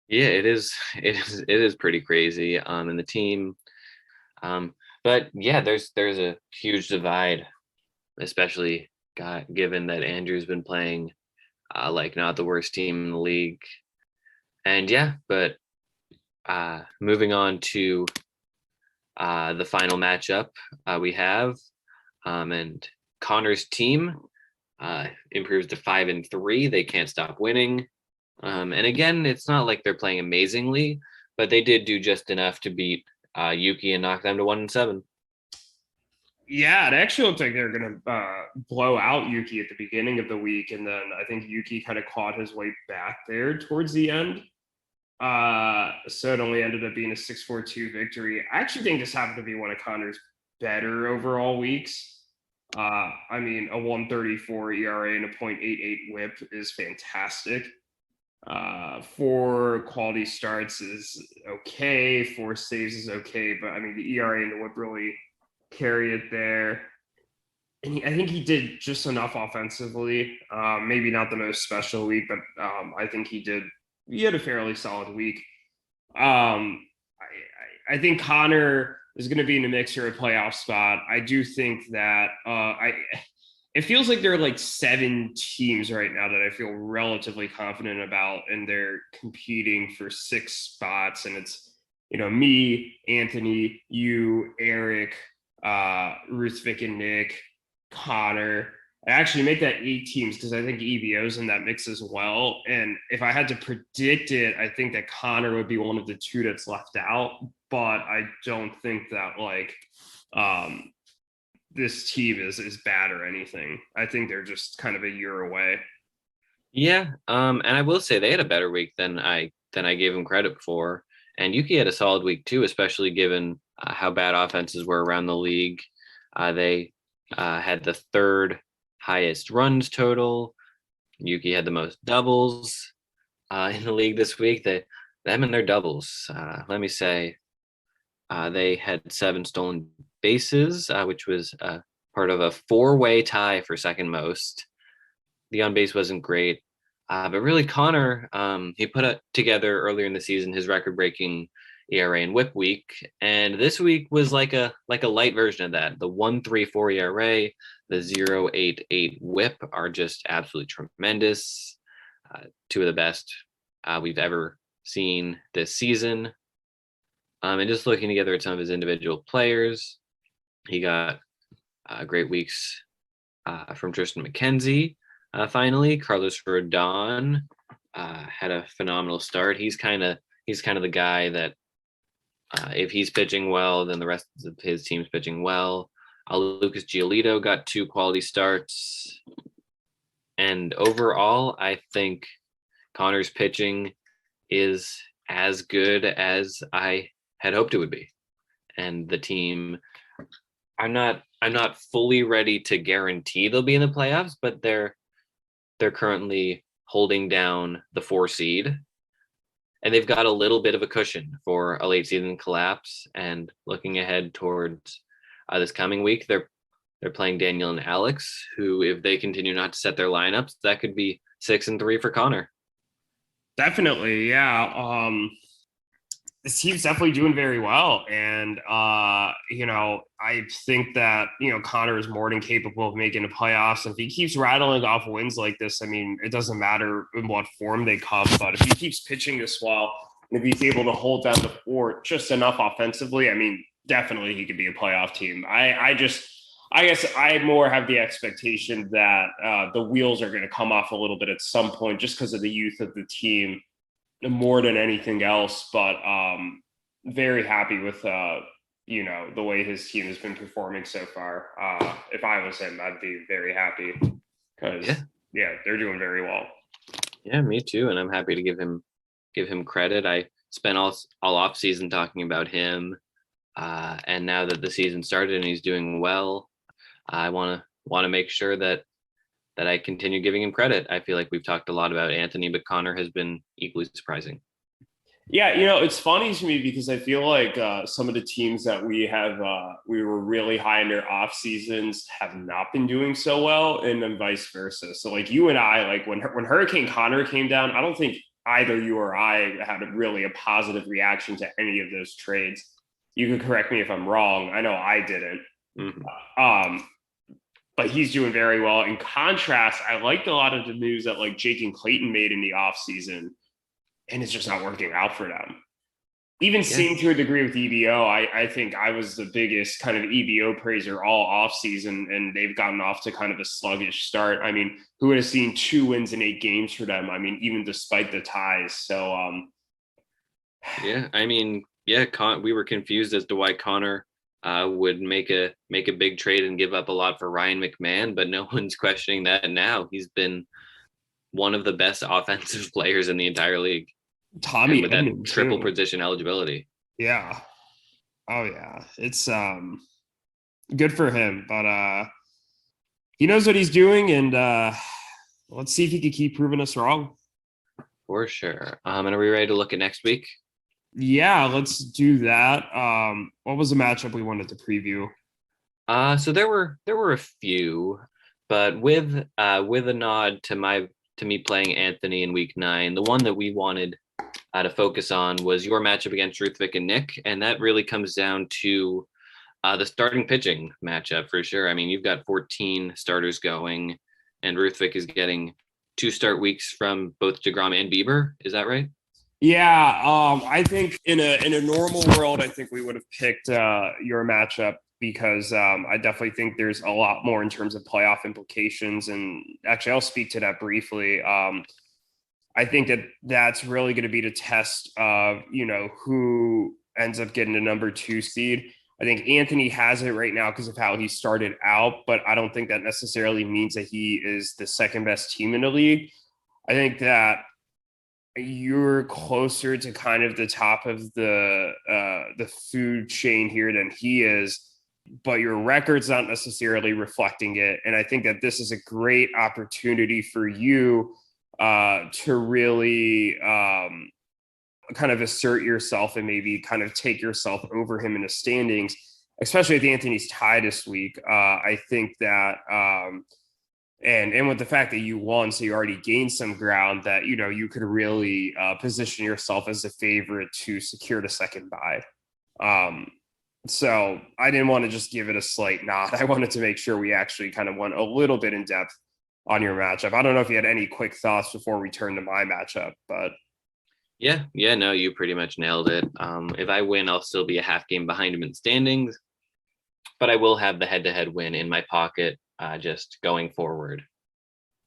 Yeah, it is. It is pretty crazy. And the team, but yeah, there's a huge divide, especially given that Andrew's been playing like not the worst team in the league. And yeah, but moving on to the final matchup we have, and Conor's team improves to 5-3. They can't stop winning. And again, it's not like they're playing amazingly, but they did do just enough to beat Yuki and knock them to 1-7. Yeah, it actually looked like they were going to blow out Yuki at the beginning of the week. And then I think Yuki kind of caught his way back there towards the end. So it only ended up being a 6-4-2 victory. I actually think this happened to be one of Conor's better overall weeks. I mean, a 1.34 ERA and a 0.88 whip is fantastic. 4 quality starts is okay. 4 saves is okay. But I mean, the ERA and the whip really carry it there. And I think he did just enough offensively. Maybe not the most special week, but I think he had a fairly solid week. I think Conor is going to be in the mix for a playoff spot. I do think that it feels like there are like 7 teams right now that I feel relatively confident about, and they're competing for 6 spots. And it's, you know, me, Anthony, you, Erik, Ruthvik and Nick, Conor. I actually make that 8 teams because I think EBO's in that mix as well. And if I had to predict it, I think that Conor would be one of the 2 that's left out. But I don't think that like this team is bad or anything. I think they're just kind of a year away. Yeah, and I will say they had a better week than I gave them credit for. And Yuki had a solid week too, especially given how bad offenses were around the league. They had the 3rd highest runs total. Yuki had the most doubles in the league this week. Them and their doubles. Let me say, they had 7 stolen bases, which was part of a 4-way tie for second most. The on base wasn't great, but really Conor, he put together earlier in the season his record-breaking ERA and WHIP week, and this week was like a light version of that. The 1.34 ERA, the 0.88 WHIP are just absolutely tremendous. 2 of the best we've ever seen this season. And just looking together at some of his individual players, he got great weeks from Tristan McKenzie. Finally, Carlos Rodon had a phenomenal start. He's kind of the guy that if he's pitching well, then the rest of his team's pitching well. Lucas Giolito got 2 quality starts. And overall, I think Conor's pitching is as good as I had hoped it would be. And the team, I'm not fully ready to guarantee they'll be in the playoffs, but they're currently holding down the 4 seed. And they've got a little bit of a cushion for a late season collapse. And looking ahead towards this coming week. They're playing Daniel and Alex, who, if they continue not to set their lineups, that could be 6-3 for Conor. Definitely, yeah. This team's definitely doing very well. And, I think that, Conor is more than capable of making the playoffs. If he keeps rattling off wins like this, I mean, it doesn't matter in what form they come, but if he keeps pitching this well, and if he's able to hold down the fort just enough offensively, I mean, definitely he could be a playoff team. I guess I more have the expectation that the wheels are going to come off a little bit at some point just because of the youth of the team more than anything else. But very happy with, the way his team has been performing so far. If I was him, I'd be very happy because, they're doing very well. Yeah, me too. And I'm happy to give him credit. I spent all off season talking about him. And now that the season started and he's doing well, I want to make sure that I continue giving him credit. I feel like we've talked a lot about Anthony, but Conor has been equally surprising. Yeah, it's funny to me because I feel like some of the teams that we were really high in their off seasons have not been doing so well, and then vice versa. So like you and I, like when Hurricane Conor came down, I don't think either you or I had a positive reaction to any of those trades. You can correct me if I'm wrong. I know I didn't. Mm-hmm. But he's doing very well. In contrast, I liked a lot of the news that like Jake and Clayton made in the offseason, and it's just not working out for them. Even same to a degree with EBO. I think I was the biggest kind of EBO praiser all offseason, and they've gotten off to kind of a sluggish start. I mean, who would have seen 2 wins in 8 games for them? I mean, even despite the ties. So, we were confused as to why Conor would make a big trade and give up a lot for Ryan McMahon, but no one's questioning that now. He's been one of the best offensive players in the entire league. Tommy with that triple position eligibility. Yeah. Oh yeah. It's good for him, but he knows what he's doing, and let's see if he can keep proving us wrong. For sure. And are we ready to look at next week? Yeah, let's do that. What was the matchup we wanted to preview? So there were a few, but with a nod to me playing Anthony in week 9, the one that we wanted to focus on was your matchup against Ruthvik and Nick, and that really comes down to the starting pitching matchup for sure. I mean, you've got 14 starters going, and Ruthvik is getting 2 start weeks from both DeGrom and Bieber. Is that right? Yeah, I think in a normal world, I think we would have picked your matchup because I definitely think there's a lot more in terms of playoff implications. And actually, I'll speak to that briefly. I think that's really going to be the test of, who ends up getting the number 2 seed. I think Anthony has it right now because of how he started out, but I don't think that necessarily means that he is the second best team in the league. I think that you're closer to kind of the top of the food chain here than he is, but your record's not necessarily reflecting it. And I think that this is a great opportunity for you to really kind of assert yourself and maybe kind of take yourself over him in the standings, especially if Anthony's tie this week. I think that and with the fact that you won, so you already gained some ground, that you could really position yourself as a favorite to secure the second bye. So I didn't want to just give it a slight nod. I wanted to make sure we actually kind of went a little bit in depth on your matchup. I don't know if you had any quick thoughts before we turn to my matchup, but no, you pretty much nailed it. If I win, I'll still be a half game behind him in standings, but I will have the head-to-head win in my pocket just going forward.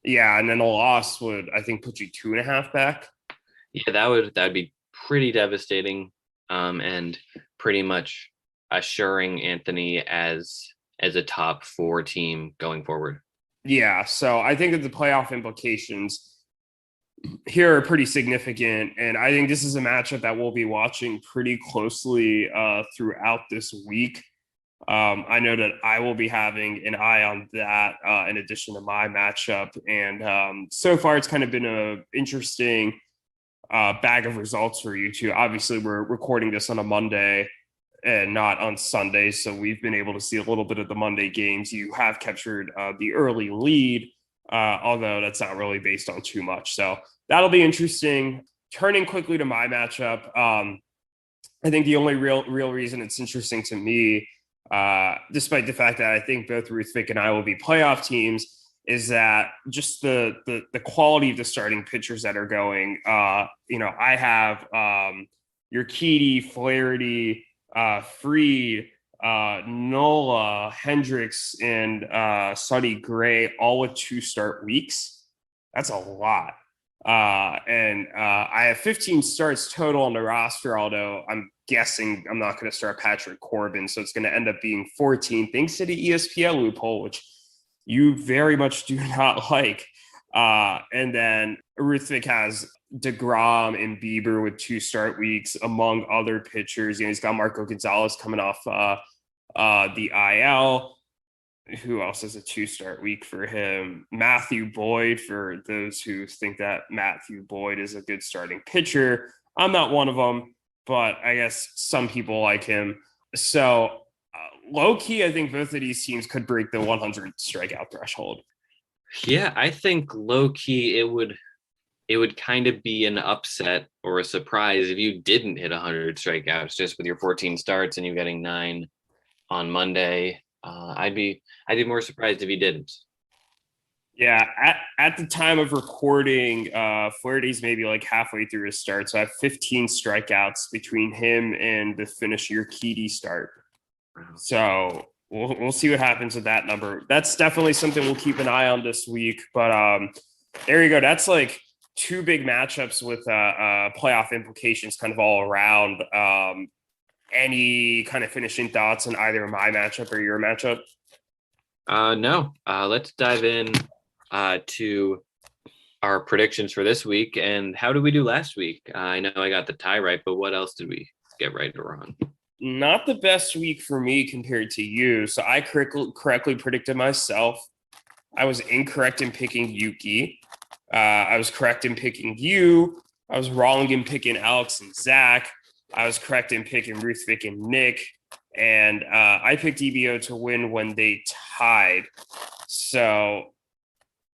Yeah, and then a loss would, I think, put you 2.5 back. Yeah, that'd be pretty devastating, and pretty much assuring Anthony as a top 4 team going forward. Yeah, so I think that the playoff implications here are pretty significant, and I think this is a matchup that we'll be watching pretty closely throughout this week. I know that I will be having an eye on that in addition to my matchup, and so far it's kind of been a interesting bag of results for you two. Obviously, we're recording this on a Monday, and not on Sundays. So we've been able to see a little bit of the Monday games. You have captured the early lead, although that's not really based on too much. So that'll be interesting. Turning quickly to my matchup, I think the only real reason it's interesting to me, despite the fact that I think both Ruthvik and I will be playoff teams, is that just the quality of the starting pitchers that are going. I have Urquidy, Flaherty, Fried, Nola, Hendricks, and Sonny Gray, all with 2-start weeks. That's a lot. And I have 15 starts total on the roster, although I'm guessing I'm not going to start Patrick Corbin. So it's going to end up being 14, thanks to the ESPN loophole, which you very much do not like. And then Ruthvik has DeGrom and Bieber with 2-start weeks, among other pitchers. He's got Marco Gonzalez coming off the IL. Who else has a 2-start week for him? Matthew Boyd, for those who think that Matthew Boyd is a good starting pitcher. I'm not one of them, but I guess some people like him. So low key, I think both of these teams could break the 100 strikeout threshold. Yeah, I think low key it would kind of be an upset or a surprise if you didn't hit 100 strikeouts just with your 14 starts and you getting 9 on Monday. I'd be more surprised if he didn't. Yeah, at the time of recording, Flaherty's maybe like halfway through his start, so I have 15 strikeouts between him and the finish Urquidy start. So we'll see what happens with that number. That's definitely something we'll keep an eye on this week. But there you go. That's like 2 big matchups with playoff implications kind of all around. Any kind of finishing thoughts on either my matchup or your matchup? No. Let's dive in to our predictions for this week. And how did we do last week? I know I got the tie right, but what else did we get right or wrong? Not the best week for me compared to you. So I correctly predicted myself. I was incorrect in picking Yuki. I was correct in picking you. I was wrong in picking Alex and Zach. I was correct in picking Ruthvik and Nick. And I picked EBO to win when they tied. So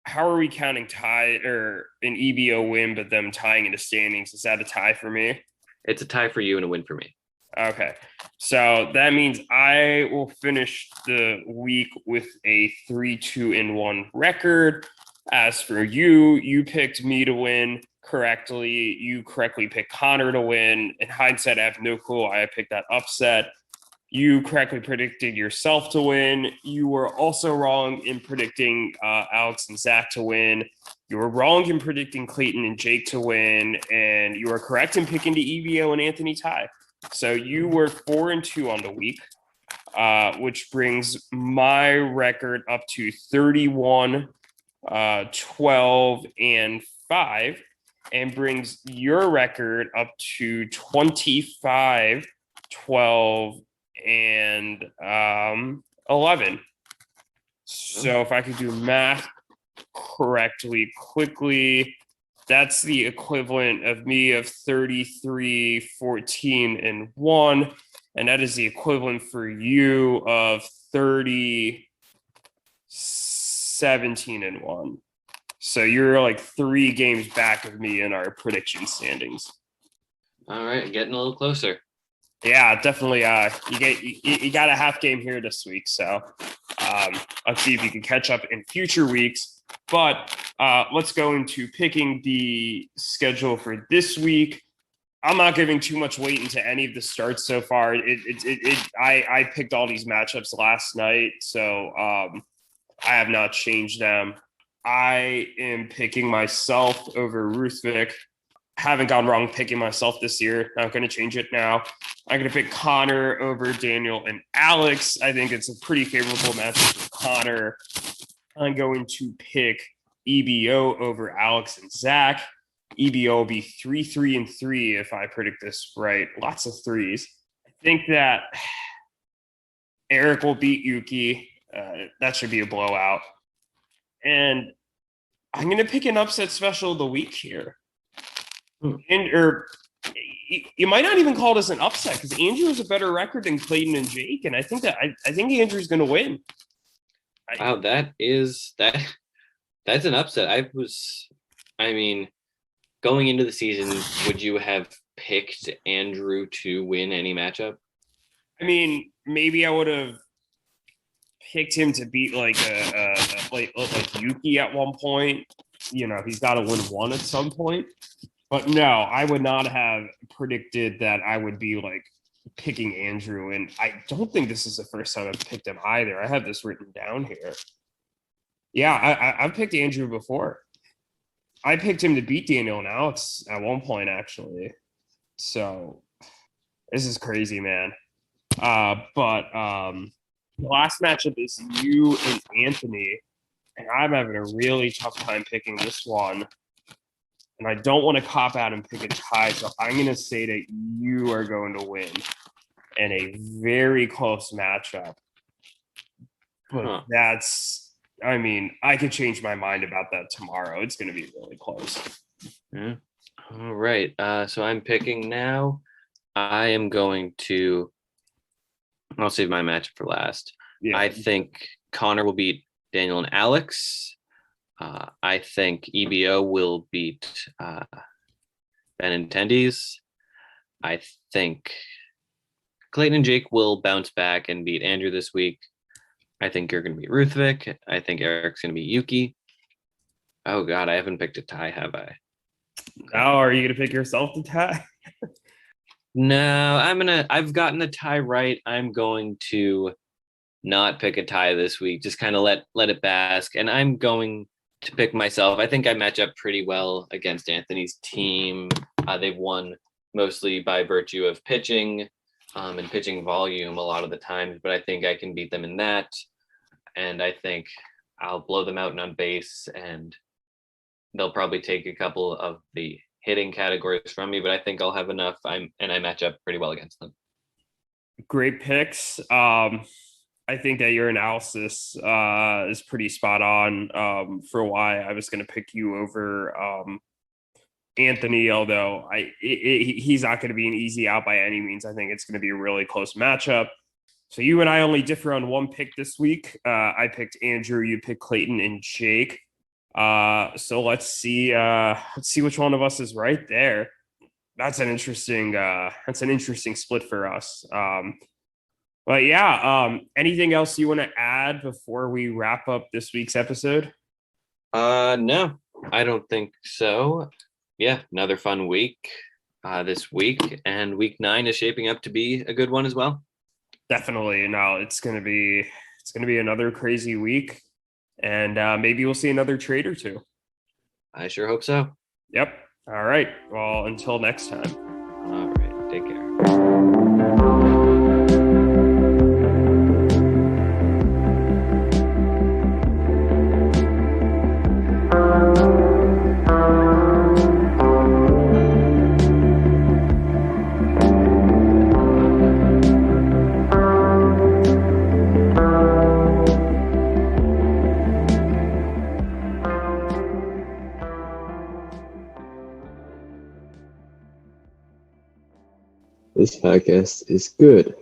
how are we counting tie or an EBO win, but them tying in the standings? Is that a tie for me? It's a tie for you and a win for me. Okay. So that means I will finish the week with a 3-2-1 record. As for you, you picked me to win correctly. You correctly picked Conor to win. In hindsight, I have no clue why I picked that upset. You correctly predicted yourself to win. You were also wrong in predicting Alex and Zach to win. You were wrong in predicting Clayton and Jake to win. And you were correct in picking the EVO and Anthony tie. So you were 4-2 on the week, which brings my record up to 31, 12, and 5, and brings your record up to 25, 12, and 11. So if I could do math correctly quickly, that's the equivalent of me of 33, 14, and 1. And that is the equivalent for you of 30, 17, and 1. So you're like 3 games back of me in our prediction standings. All right, getting a little closer. Yeah, definitely. You got a half game here this week, so let's see if you can catch up in future weeks. But let's go into picking the schedule for this week. I'm not giving too much weight into any of the starts so far. I picked all these matchups last night, so I have not changed them. I am picking myself over Ruthvik. Haven't gone wrong picking myself this year. Not going to change it now. I'm going to pick Conor over Daniel and Alex. I think it's a pretty favorable matchup for Conor. I'm going to pick EBO over Alex and Zach. EBO will be 3-3-3 if I predict this right. Lots of threes. I think that Erik will beat Yuki. That should be a blowout. And I'm going to pick an upset special of the week here. you might not even call this an upset because Andrew has a better record than Clayton and Jake, and I think Andrew's going to win. Wow, that's an upset. I mean, going into the season, would you have picked Andrew to win any matchup? I mean, maybe I would have picked him to beat like Yuki at one point. You know, he's got to win one at some point. But no, I would not have predicted that I would be like picking Andrew. And I don't think this is the first time I've picked him either. I have this written down here. Yeah, I've picked Andrew before. I picked him to beat Daniel and Alex at one point, actually. So this is crazy, man. But the last matchup is you and Anthony. And I'm having a really tough time picking this one. And I don't want to cop out and pick a tie. So I'm going to say that you are going to win in a very close matchup. But I mean, I could change my mind about that tomorrow. It's going to be really close. Yeah. All right. So I'm picking now. I'll save my matchup for last. Yeah. I think Conor will beat Daniel and Alex. I think EBO will beat Benintendis. I think Clayton and Jake will bounce back and beat Andrew this week. I think you're going to beat Ruthvik. I think Erik's going to beat Yuki. Oh, God, I haven't picked a tie, have I? Oh, are you going to pick yourself to tie? No, I've gotten the tie right. I'm going to not pick a tie this week. Just kind of let it bask. And I'm going to pick myself. I think I match up pretty well against Anthony's team. They've won mostly by virtue of pitching and pitching volume a lot of the times, but I think I can beat them in that. And I think I'll blow them out on base, and they'll probably take a couple of the hitting categories from me, but I think I'll have enough. I match up pretty well against them. Great picks. I think that your analysis is pretty spot on for why I was going to pick you over Anthony, although he's not going to be an easy out by any means. I think it's going to be a really close matchup. So you and I only differ on one pick this week. I picked Andrew, you picked Clayton and Jake. So let's see which one of us is right there. That's an interesting split for us. But yeah, anything else you want to add before we wrap up this week's episode? No, I don't think so. Yeah, another fun week this week, and week 9 is shaping up to be a good one as well. Definitely. No, it's gonna be another crazy week, and maybe we'll see another trade or two. I sure hope so. Yep. All right. Well, until next time. All right. Take care. This podcast is good.